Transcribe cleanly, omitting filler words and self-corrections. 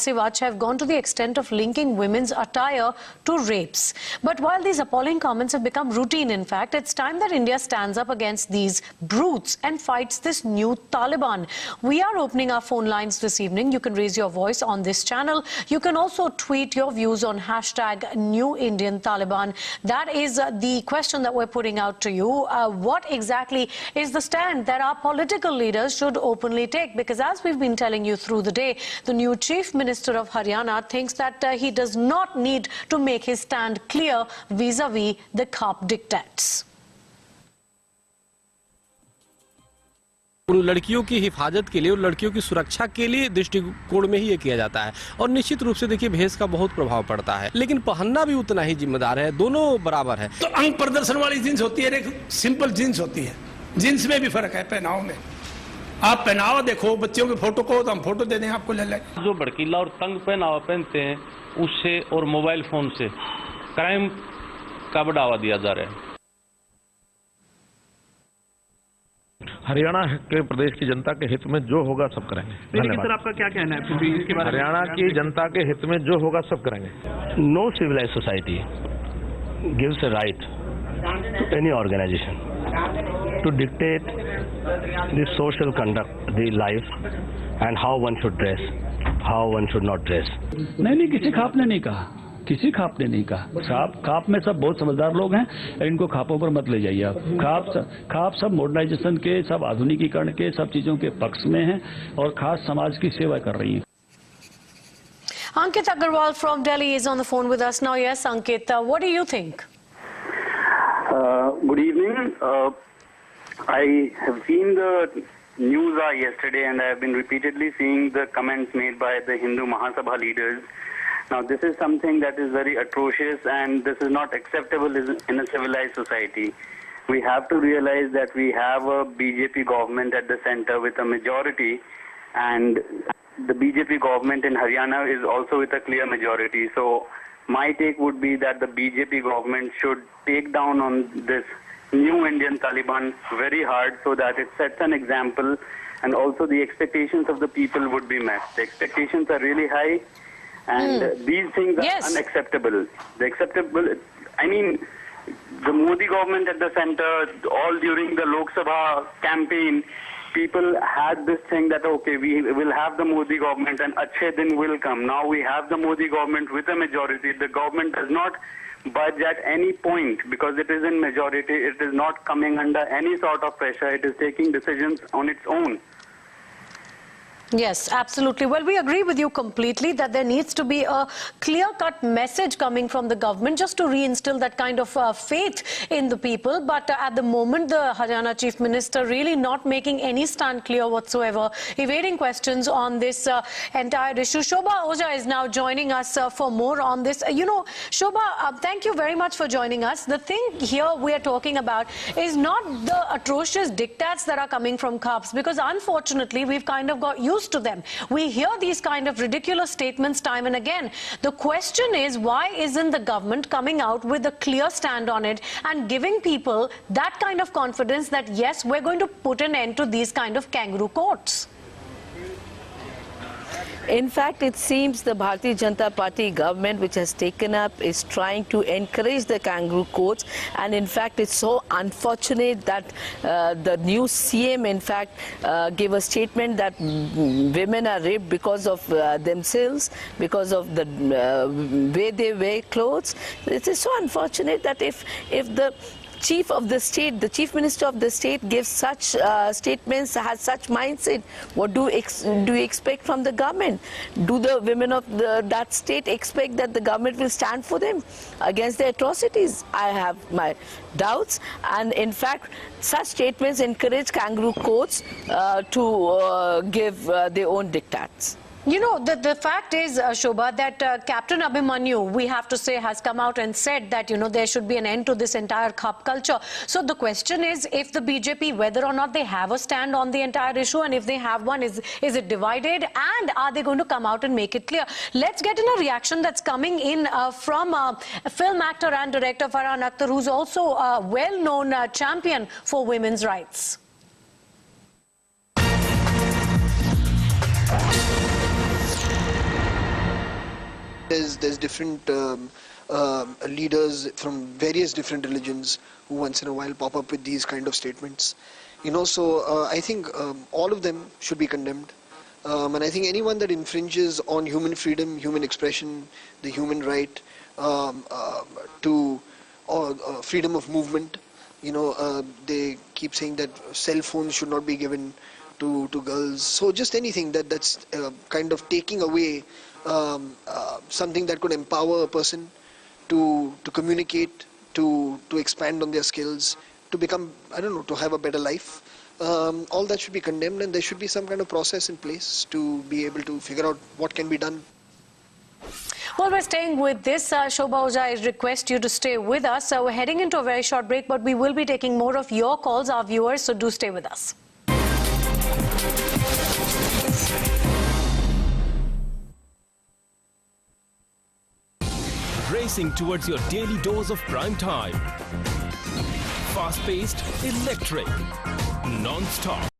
Sivach have gone to the extent of linking women's attire to rapes. But while these appalling comments have become routine, in fact, it's time that India stands up against these brutes and fights this new Taliban. We are opening our phone lines this evening. You can raise your voice on this channel. You can also tweet your views on hashtag New Indian Taliban. That is the question that we're putting out to you. What exactly is the stand that our political leaders should openly take? Because as we've been telling you through the day, the new Chief Minister of Haryana thinks that he does not need to make his stand clear vis-a-vis the CAP diktats. उन लड़कियों की हिफाजत के लिए और लड़कियों की सुरक्षा के लिए दृष्टिकोण में ही ये किया जाता है और निश्चित रूप से देखिए भेष का बहुत प्रभाव पड़ता है, लेकिन पहनना भी उतना ही जिम्मेदार है, दोनों बराबर है। तो अंग प्रदर्शन वाली जींस होती है, एक सिंपल जींस होती है। जींस में भी फर्क है पहनाव में। आप पहनावा देखो, बच्चों के फोटो को तो हम फोटो दे दें आपको ले लें। जो भड़कीला और तंग पहनावा पहनते हैं उससे और मोबाइल फोन से क्राइम का बढ़ावा दिया जा रहा है। हरियाणा के प्रदेश की जनता के हित में जो होगा सब करेंगे। लेकिन सर आपका क्या कहना है फिर भी इसके बारे में? हरियाणा की जनता के हित में जो होगा सब करेंगे। No civilized society gives a right to any organization to dictate the social conduct, the life, and how one should dress, how one should not dress. नहीं, किसी खाप ने नहीं कहा, किसी खाप ने नहीं कहा। खाप में सब बहुत समझदार लोग हैं, इनको खापों पर मत ले जाइए आप। खाप सब मॉडर्नाइजेशन के, सब आधुनिकीकरण के, सब चीजों के पक्ष में हैं और खास समाज की सेवा कर रही हैं। Ankit Agarwal from Delhi is on the phone with us now. Yes, Ankit, what do you think? Good evening. I have seen the news yesterday and I have been repeatedly seeing the comments made by the Hindu Mahasabha leaders. Now, this is something that is very atrocious and this is not acceptable in a civilized society. We have to realize that we have a BJP government at the center with a majority, and the BJP government in Haryana is also with a clear majority. So my take would be that the BJP government should take down on this new Indian Taliban very hard so that it sets an example and also the expectations of the people would be met. The expectations are really high and these things are unacceptable. I mean, the Modi government at the center, all during the Lok Sabha campaign, people had this thing that, okay, we will have the Modi government and Achhe Din will come. Now we have the Modi government with a majority. The government does not budge at any point because it is in majority. It is not coming under any sort of pressure. It is taking decisions on its own. Yes, absolutely. Well, we agree with you completely that there needs to be a clear-cut message coming from the government just to reinstill that kind of faith in the people. But at the moment, the Haryana Chief Minister really not making any stand clear whatsoever, evading questions on this entire issue. Shobha Ojha is now joining us for more on this. Shobha, thank you very much for joining us. The thing here we are talking about is not the atrocious diktats that are coming from CAPs, because unfortunately, we've kind of got used to them. We hear these kind of ridiculous statements time and again. The question is, why isn't the government coming out with a clear stand on it and giving people that kind of confidence that, yes, we're going to put an end to these kind of kangaroo courts? In fact, it seems the Bharatiya Janata Party government, which has taken up, is trying to encourage the kangaroo courts. And in fact, it's so unfortunate that the new CM, in fact, gave a statement that women are raped because of themselves, because of the way they wear clothes. It is so unfortunate that if the Chief of the state, the Chief Minister of the state gives such statements, has such mindset, what do you expect from the government? Do the women of that state expect that the government will stand for them against the atrocities? I have my doubts, and in fact, such statements encourage kangaroo courts to give their own diktats. You know, the fact is, Shobha, that Captain Abhimanyu, we have to say, has come out and said that, you know, there should be an end to this entire CAP culture. So the question is, if the BJP, whether or not they have a stand on the entire issue, and if they have one, is it divided, and are they going to come out and make it clear? Let's get in a reaction that's coming in from film actor and director Farhan Akhtar, who's also a well-known champion for women's rights. there's different leaders from various different religions who once in a while pop up with these kind of statements. So I think all of them should be condemned. And I think anyone that infringes on human freedom, human expression, the human right to freedom of movement, they keep saying that cell phones should not be given to girls. So just anything that's kind of taking away something that could empower a person to communicate, to expand on their skills, to become, to have a better life. All that should be condemned, and there should be some kind of process in place to be able to figure out what can be done. Well, we're staying with this. Shobha Oja, I request you to stay with us. We're heading into a very short break, but we will be taking more of your calls, our viewers, so do stay with us. Racing towards your daily dose of prime time. Fast-paced, electric, non-stop.